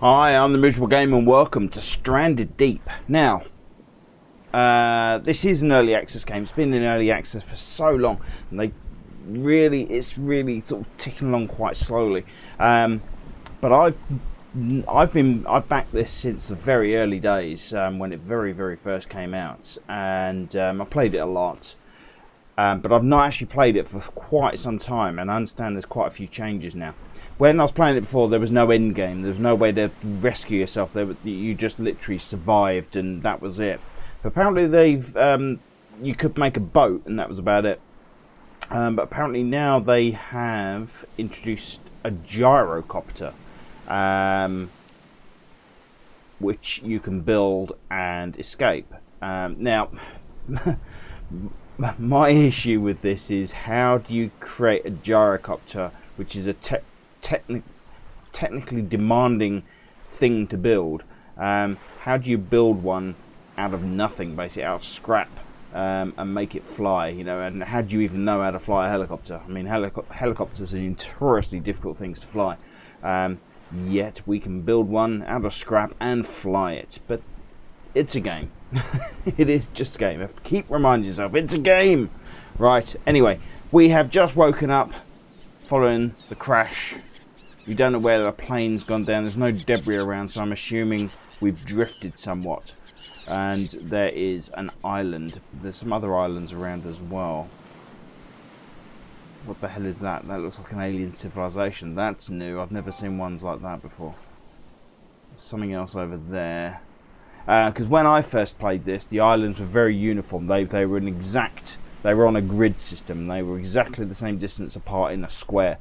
Hi, I'm the Miserable Gamer and welcome to Stranded Deep. Now, this is an early access game. It's been in early access for so long, and it's really sort of ticking along quite slowly. But I've backed this since the very early days when it very first came out, and I played it a lot. But I've not actually played it for quite some time, and I understand there's quite a few changes now. When I was playing it before, there was no end game. There was no way to rescue yourself. You just literally survived, and that was it. But apparently you could make a boat, and that was about it. But apparently now they have introduced a gyrocopter, which you can build and escape. Now, my issue with this is, how do you create a gyrocopter, which is a technically demanding thing to build? How do you build one out of nothing, basically out of scrap, and make it fly? You know, and how do you even know how to fly a helicopter? I mean, helicopters are notoriously difficult things to fly. Yet we can build one out of scrap and fly it. But it's a game. It is just a game. You have to keep reminding yourself it's a game. Right. Anyway, we have just woken up following the crash. We don't know where the plane's gone down. There's no debris around, so I'm assuming we've drifted somewhat. And there is an island. There's some other islands around as well. What the hell is that? That looks like an alien civilization. That's new. I've never seen ones like that before. There's something else over there. Because when I first played this, the islands were very uniform. They were on a grid system. They were exactly the same distance apart in a square.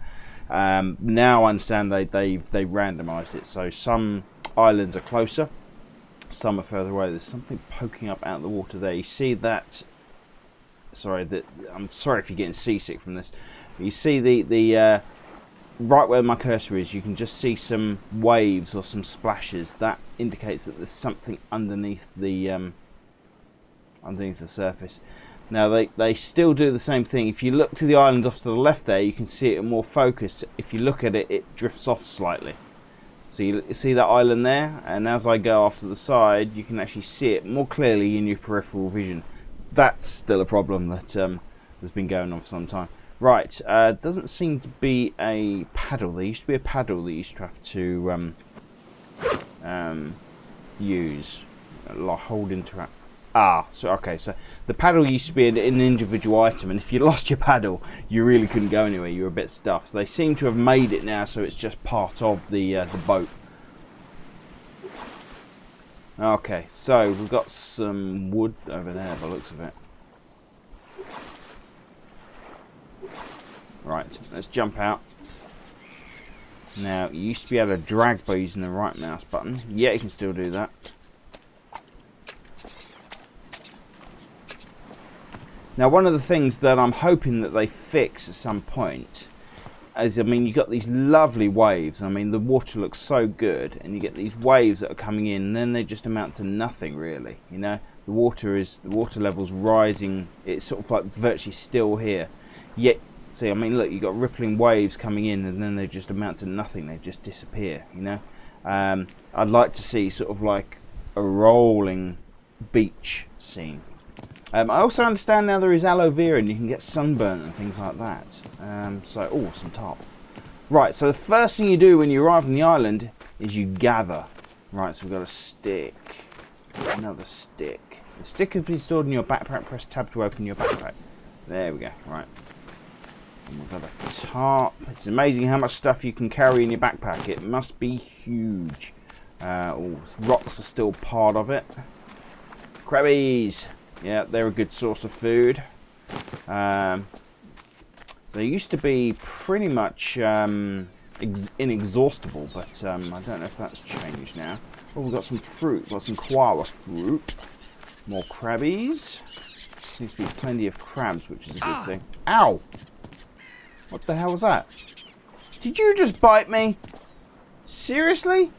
Now I understand they randomised it, so some islands are closer, some are further away. There's something poking up out of the water there. You see that? I'm sorry if you're getting seasick from this. You see the right where my cursor is. You can just see some waves or some splashes. That indicates that there's something underneath the surface. Now they still do the same thing. If you look to the island off to the left there, you can see it in more focus. If you look at it, it drifts off slightly. So you see that island there, and as I go off to the side, you can actually see it more clearly in your peripheral vision. That's still a problem that has been going on for some time. Right, doesn't seem to be a paddle. There used to be a paddle that you used to have to use, hold into it. So the paddle used to be an individual item, and if you lost your paddle, you really couldn't go anywhere. You were a bit stuffed. So they seem to have made it now, so it's just part of the boat. Okay, so we've got some wood over there by the looks of it. Right, let's jump out. Now, you used to be able to drag by using the right mouse button. Yeah, you can still do that. Now, one of the things that I'm hoping that they fix at some point is, I mean, you've got these lovely waves. I mean, the water looks so good, and you get these waves that are coming in, and then they just amount to nothing, really. You know, the water level's rising. It's sort of like virtually still here. Yet, see, I mean, look, you've got rippling waves coming in, and then they just amount to nothing. They just disappear. You know, I'd like to see sort of like a rolling beach scene. I also understand now there is aloe vera and you can get sunburn and things like that. Oh, some tarp. Right, so the first thing you do when you arrive on the island is you gather. Right, so we've got a stick. Another stick. The stick has been stored in your backpack. Press tab to open your backpack. There we go. Right. And we've got a tarp. It's amazing how much stuff you can carry in your backpack. It must be huge. Rocks are still part of it. Crabbies. Yeah, they're a good source of food. They used to be pretty much inexhaustible, but I don't know if that's changed now. Oh, we've got some fruit. We've got some koala fruit. More crabbies. Seems to be plenty of crabs, which is a good thing. Ow! What the hell was that? Did you just bite me? Seriously?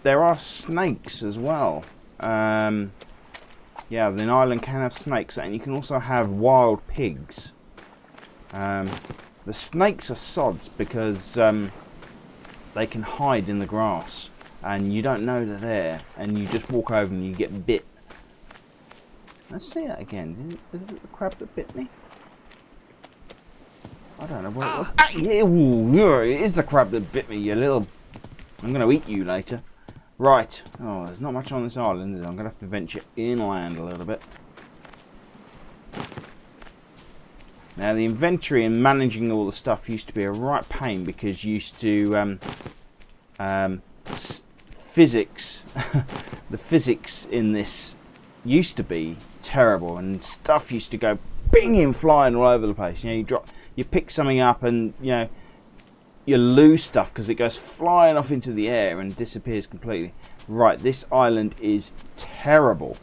There are snakes as well. Yeah, the island can have snakes, and you can also have wild pigs. The snakes are sods because they can hide in the grass, and you don't know they're there, and you just walk over and you get bit. Let's see that again. Is it the crab that bit me? I don't know what it was. Ah, yeah, ooh, it is the crab that bit me, you little... I'm going to eat you later. Right. Oh, there's not much on this island. I'm going to have to venture inland a little bit. Now, the inventory and managing all the stuff used to be a right pain because you used to... physics... the physics in this used to be terrible, and stuff used to go binging flying all over the place. You know, you pick something up and, you know, you lose stuff because it goes flying off into the air and disappears completely. Right, this island is terrible.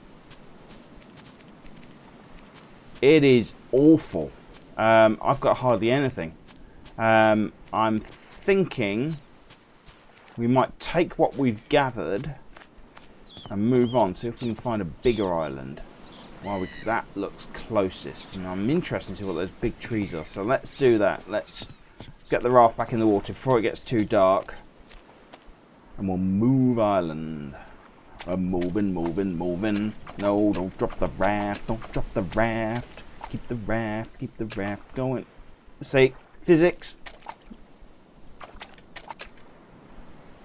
It is awful. I've got hardly anything. I'm thinking we might take what we've gathered and move on, see if we can find a bigger island. That looks closest, and I'm interested to see what those big trees are, so let's do that. Let's get the raft back in the water before it gets too dark, and we'll move island. I'm moving. No, don't drop the raft. Don't drop the raft. Keep the raft going. See, physics.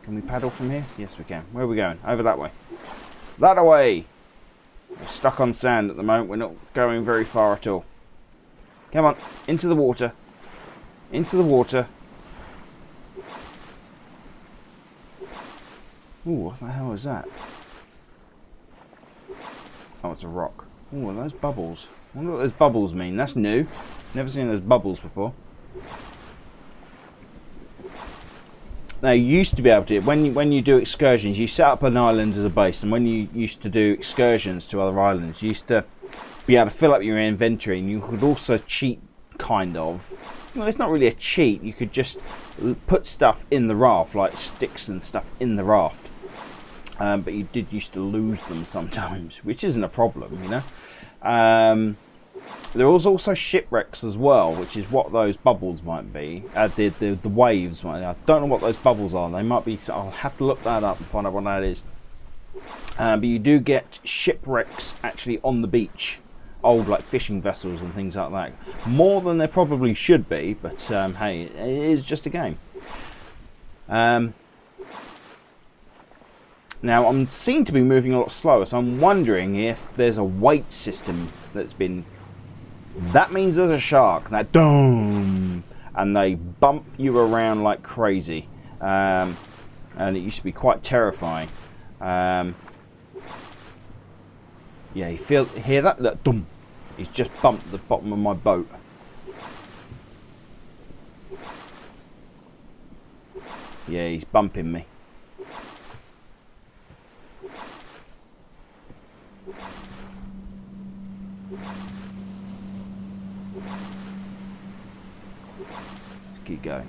Can we paddle from here? Yes, we can. Where are we going? Over that way. That way! We're stuck on sand at the moment. We're not going very far at all. Come on, into the water. Into the water. Ooh, what the hell is that? Oh, it's a rock. Ooh, are those bubbles? I wonder what those bubbles mean. That's new. Never seen those bubbles before. Now, you used to be able to, when you do excursions, you set up an island as a base, and when you used to do excursions to other islands, you used to be able to fill up your inventory, and you could also cheat, kind of. Well, it's not really a cheat. You could just put stuff in the raft, like sticks and stuff in the raft. But you did used to lose them sometimes, which isn't a problem, you know. There was also shipwrecks as well, which is what those bubbles might be. The waves. I don't know what those bubbles are. They might be. So I'll have to look that up and find out what that is. But you do get shipwrecks actually on the beach, old like fishing vessels and things like that. More than there probably should be, but hey, it is just a game. Now I seem to be moving a lot slower, so I'm wondering if there's a weight system that's been. That means there's a shark. That boom, and they bump you around like crazy, and it used to be quite terrifying. Yeah, you hear that? That dum. He's just bumped the bottom of my boat. Yeah, he's bumping me.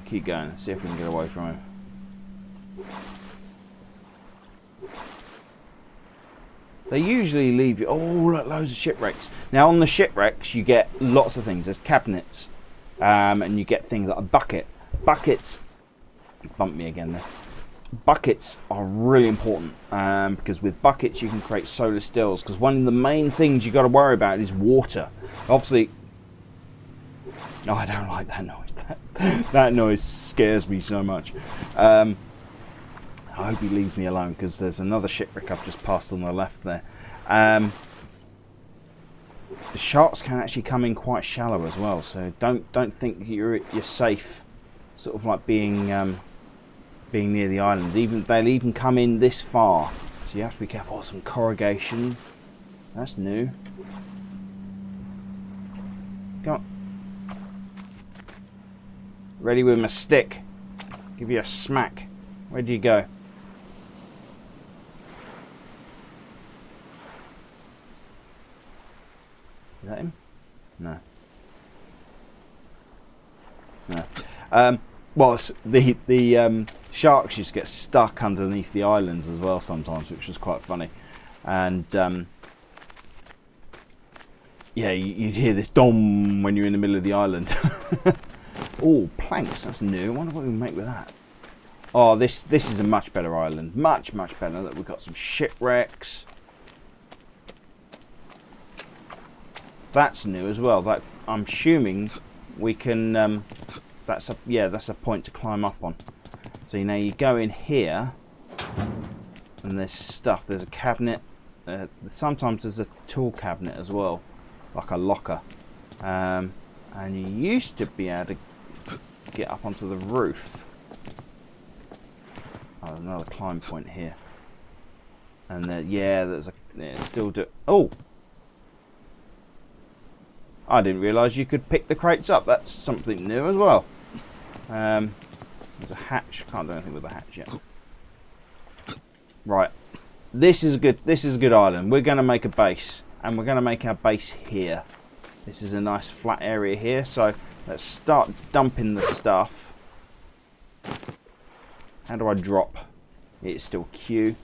Keep going, see if we can get away from him. They usually leave you. Oh, look, loads of shipwrecks. Now on the shipwrecks you get lots of things. There's cabinets, and you get things like a bucket. Buckets Bump me again there. Buckets are really important because with buckets you can create solar stills, because one of the main things you got to worry about is water. Obviously, oh, I don't like that noise. That noise scares me so much. I hope he leaves me alone, because there's another shipwreck I've just passed on the left there. The sharks can actually come in quite shallow as well, so don't think you're safe, sort of like being near the island. They'll even come in this far, so you have to be careful. Oh, some corrugation. That's new. Go on. Ready with my stick. Give you a smack. Where do you go? Is that him? No. No. Well, the sharks just get stuck underneath the islands as well sometimes, which was quite funny. And yeah, you'd hear this dom when you're in the middle of the island. Oh, planks, that's new. I wonder what we make with that. Oh, this is a much better island. Much better. Look, we've got some shipwrecks. That's new as well. That, I'm assuming we can that's a point to climb up on. So you know, you go in here and there's stuff. There's a cabinet. Sometimes there's a tool cabinet as well, like a locker. And you used to be able to get up onto the roof. Oh, another climb point here. And there's still do. Oh, I didn't realise you could pick the crates up. That's something new as well. There's a hatch. Can't do anything with the hatch yet. Right, this is a good island. We're going to make a base, and we're going to make our base here. This is a nice flat area here. So let's start dumping the stuff. How do I drop? It's still Q.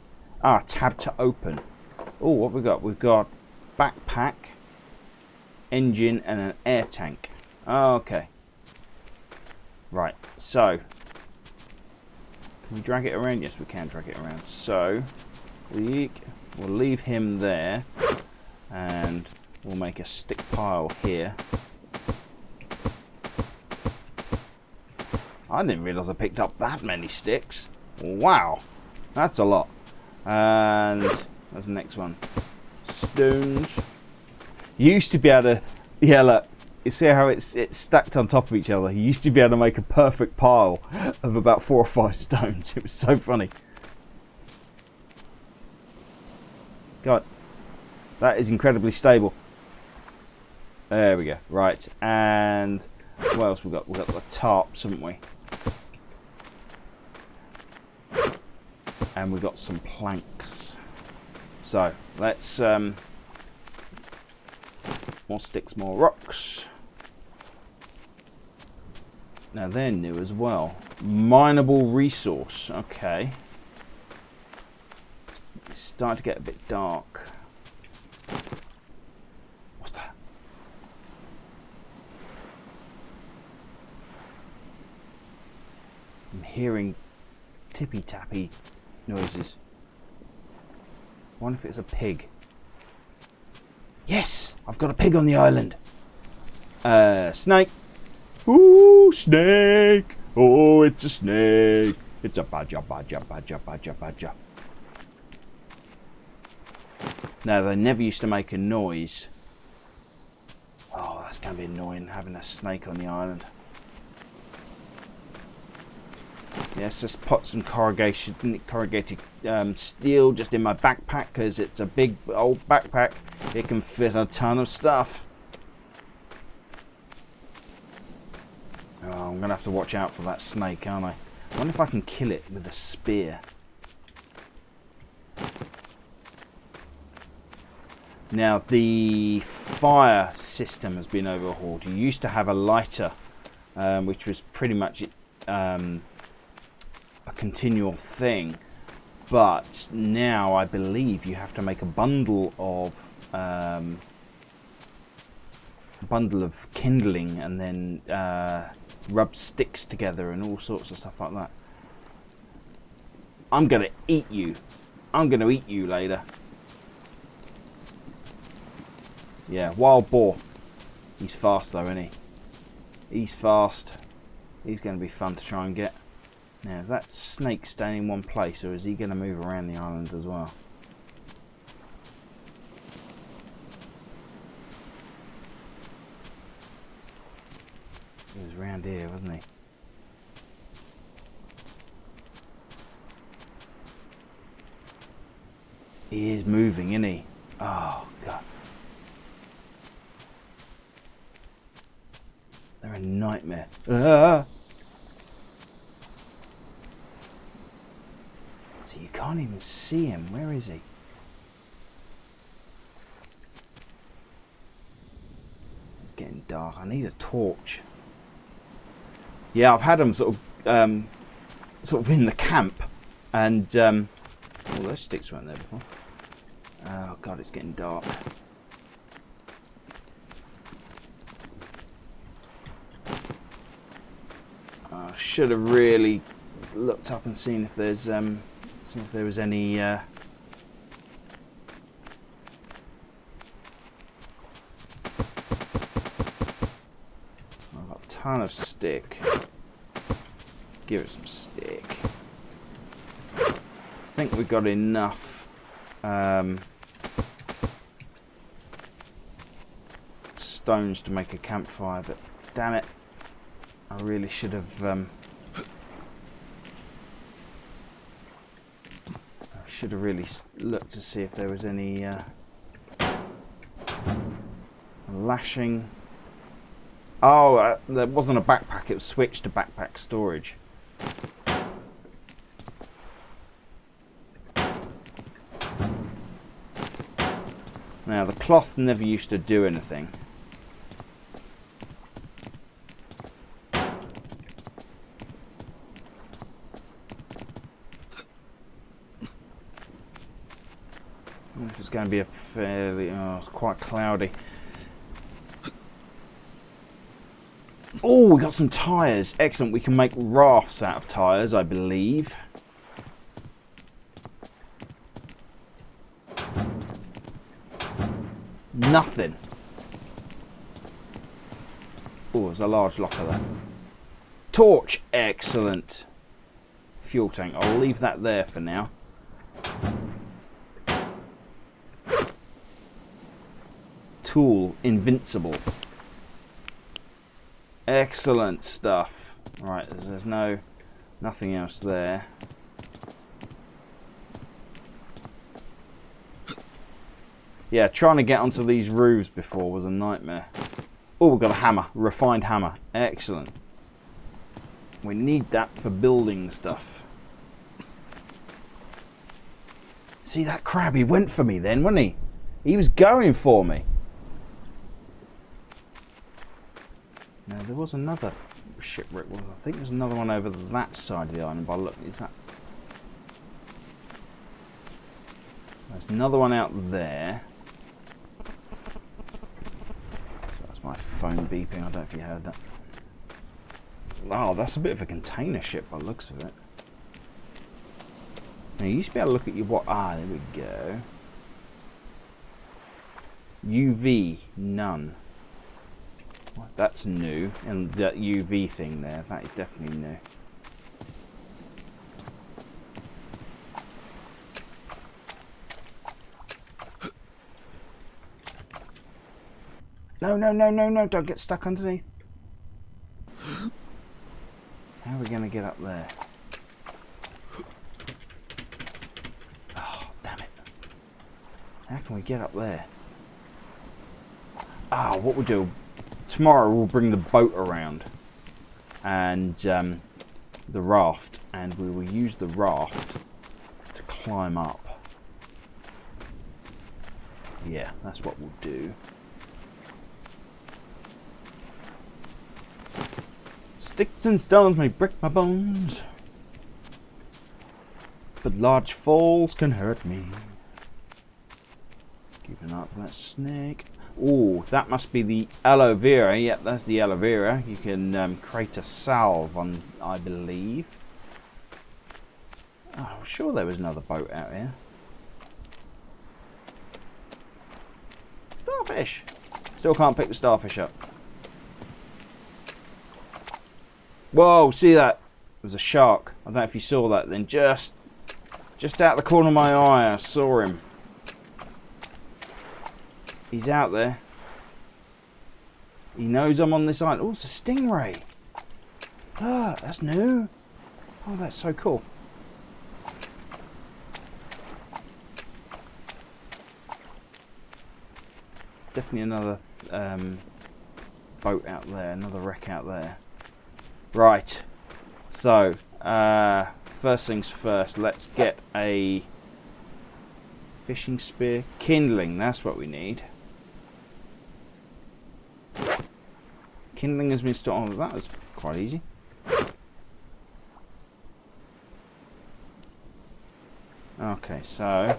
Ah, tab to open. Oh, what we got? We've got backpack, engine, and an air tank. Oh, okay. Right, so can we drag it around? Yes, we can drag it around. So we'll leave him there, and we'll make a stick pile here. I didn't realise I picked up that many sticks. Wow, that's a lot. And that's the next one. Stones. You used to be able to, yeah, look, you see how it's stacked on top of each other. You used to be able to make a perfect pile of about 4 or 5 stones. It was so funny. God, that is incredibly stable. There we go. Right, and what else we got? We've got the tarps, haven't we? And we've got some planks. So let's more sticks, more rocks. Now they're new as well. Mineable resource. Okay. It's starting to get a bit dark. What's that? I'm hearing tippy tappy noises. I wonder if it's a pig. Yes! I've got a pig on the island. Snake. Ooh, snake. Oh, it's a snake. It's a badger. Now, they never used to make a noise. Oh, that's going to be annoying, having a snake on the island. Yes, just put some corrugated steel just in my backpack, because it's a big old backpack. It can fit a ton of stuff. Oh, I'm going to have to watch out for that snake, aren't I? I wonder if I can kill it with a spear. Now, the fire system has been overhauled. You used to have a lighter, which was pretty much a continual thing, but now I believe you have to make a bundle of kindling, and then rub sticks together and all sorts of stuff like that. I'm going to eat you. I'm going to eat you later. Yeah, wild boar. He's fast though, isn't he? He's fast. He's going to be fun to try and get. Now, is that snake staying in one place, or is he going to move around the island as well? He was round here, wasn't he? He is moving, isn't he? Oh, God. They're a nightmare. Ah! So you can't even see him. Where is he? It's getting dark. I need a torch. Yeah, I've had them sort of in the camp, and oh, those sticks weren't there before. Oh God, it's getting dark. I should have really looked up and seen if there's see if there was any. I've got a ton of stick. Give it some stick. I think we've got enough stones to make a campfire, but damn it, I really should have really looked to see if there was any lashing. Oh, there wasn't a backpack, it was switched to backpack storage. Now, the cloth never used to do anything. If it's going to be a fairly, quite cloudy. Oh, we got some tyres. Excellent. We can make rafts out of tyres, I believe. Nothing. Oh, there's a large locker there. Torch. Excellent. Fuel tank. I'll leave that there for now. Tool. Invincible. Excellent stuff. Right, there's nothing else there. Yeah, trying to get onto these roofs before was a nightmare. Oh, we've got a hammer, refined hammer. Excellent. We need that for building stuff. See that crab? He went for me then, wasn't he? He was going for me. Now there was another shipwreck. Well, I think there's another one over that side of the island. By look, is that? There's another one out there. So that's my phone beeping. I don't know if you heard that. Oh, that's a bit of a container ship by the looks of it. Now you used to be able to look at your what? Ah, there we go. UV none. Well, that's new, and that UV thing there, that is definitely new. No, no, no, no, no, don't get stuck underneath. How are we going to get up there? Oh, damn it. How can we get up there? Ah, what we'll do, tomorrow we'll bring the boat around and the raft, and we will use the raft to climb up. Yeah, that's what we'll do. Sticks and stones may break my bones, but large falls can hurt me. Keep an eye out for that snake. Oh, that must be the aloe vera. Yep, that's the aloe vera. You can create a salve on, I believe. Oh, I'm sure there was another boat out here. Starfish! Still can't pick the starfish up. Whoa, see that? It was a shark. I don't know if you saw that then. Just out the corner of my eye, I saw him. He's out there. He knows I'm on this island. Oh, it's a stingray. Ah, that's new. Oh, that's so cool. Definitely another boat out there, another wreck out there. Right. So, first things first, let's get a fishing spear. Kindling, that's what we need. Kindling has been stored. Oh, that was quite easy. Okay, so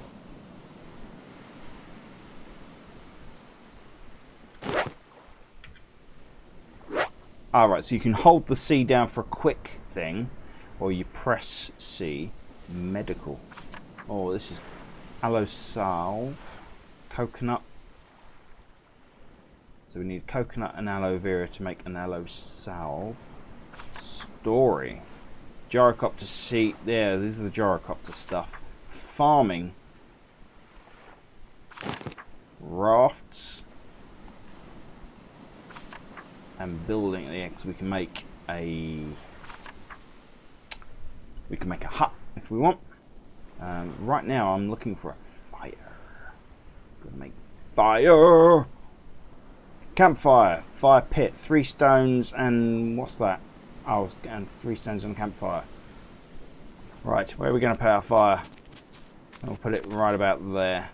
alright, so you can hold the C down for a quick thing, or you press C. Medical. Oh, this is aloe salve, coconut. So we need coconut and aloe vera to make an aloe salve. Story. Gyrocopter seat. There, this is the gyrocopter stuff. Farming. Rafts. And building the eggs. We can make a hut if we want. Right now I'm looking for a fire. Gonna make fire. Campfire, fire pit, 3 stones, and what's that? Oh, and 3 stones and a campfire. Right, where are we going to put our fire? I'll put it right about there.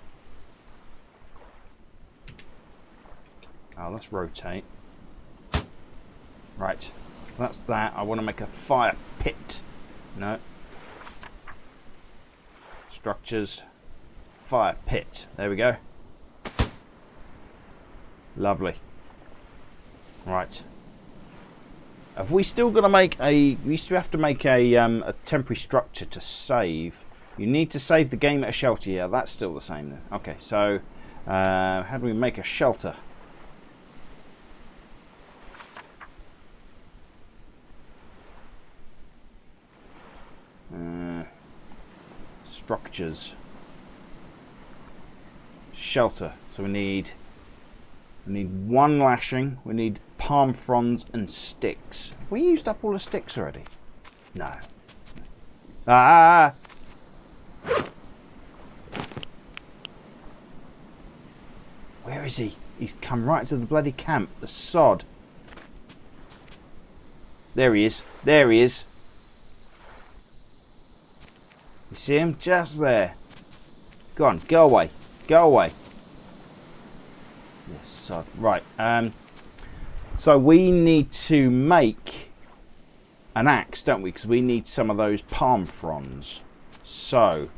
Oh, let's rotate. Right, that's that. I want to make a fire pit. No. Structures, fire pit. There we go. Lovely. Right. Have we still got to make a... We used to have to make a temporary structure to save. You need to save the game at a shelter. Yeah, that's still the same then. Okay, so how do we make a shelter? Structures. Shelter. So we need 1 lashing. We need palm fronds and sticks. Have we used up all the sticks already? No. Ah! Where is he? He's come right to the bloody camp. The sod. There he is. There he is. You see him? Just there. Go on. Go away. Go away. Yes, sod. Right. So we need to make an axe, don't we? Because we need some of those palm fronds. So,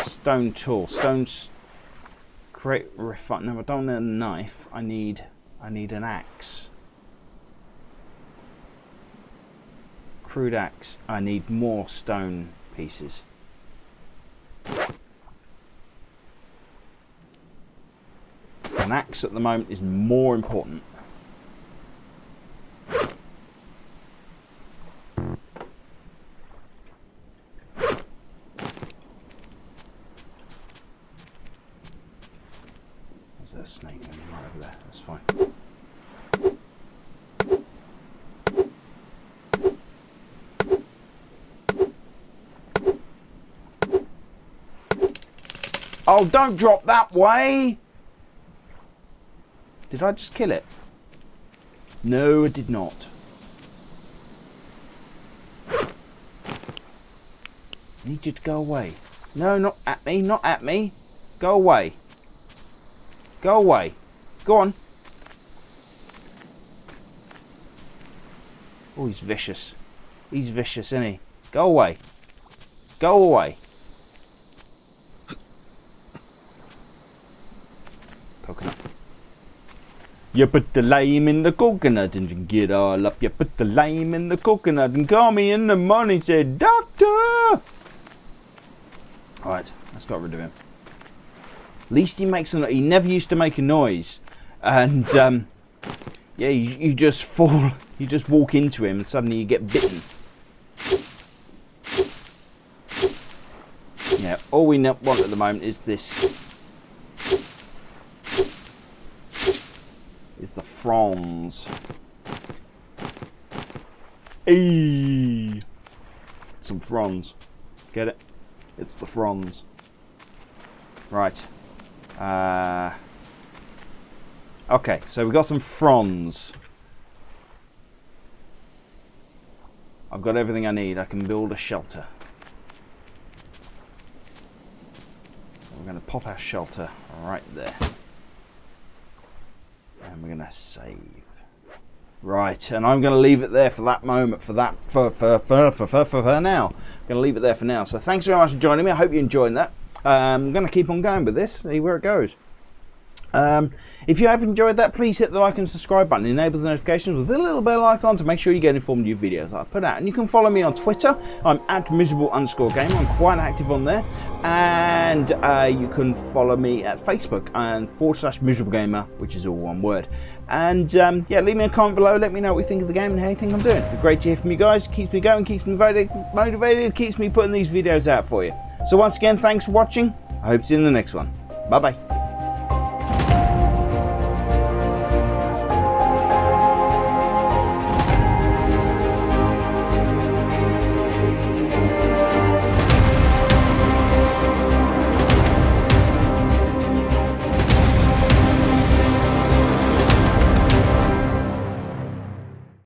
stone tool. Stones create refine. No, I don't need a knife. I need an axe. Crude axe. I need more stone pieces. An axe at the moment is more important. Is there a snake right over there? That's fine. Oh, don't drop that way! Did I just kill it? No, I did not. I need you to go away. No, not at me, not at me. Go away. Go away. Go on. Oh, he's vicious. He's vicious, isn't he? Go away. Go away. Coconut. You put the lime in the coconut and you get all up. You put the lime in the coconut and call me in the morning. Say, doctor. Alright, let's get rid of him. At least he makes he never used to make a noise. And yeah, you just fall. You just walk into him and suddenly you get bitten. Yeah, all we want at the moment is this. Is the fronds. Eee! Some fronds. Get it? It's the fronds. Right. Okay, so we've got some fronds. I've got everything I need. I can build a shelter. We're going to pop our shelter right there. And we're going to save. Right, and I'm going to leave it there for that moment, for now. I'm going to leave it there for now. So thanks very much for joining me. I hope you're enjoying that. I'm going to keep on going with this, see where it goes. If you have enjoyed that, please hit the like and subscribe button. It enables notifications with a little bell icon to make sure you get informed of new videos that I put out. And you can follow me on Twitter. I'm at miserable_gamer. I'm quite active on there. And you can follow me at Facebook and /miserablegamer, which is all one word. And yeah, leave me a comment below. Let me know what you think of the game and how you think I'm doing. It'd be great to hear from you guys. It keeps me going, keeps me motivated, keeps me putting these videos out for you. So once again, thanks for watching. I hope to see you in the next one. Bye bye.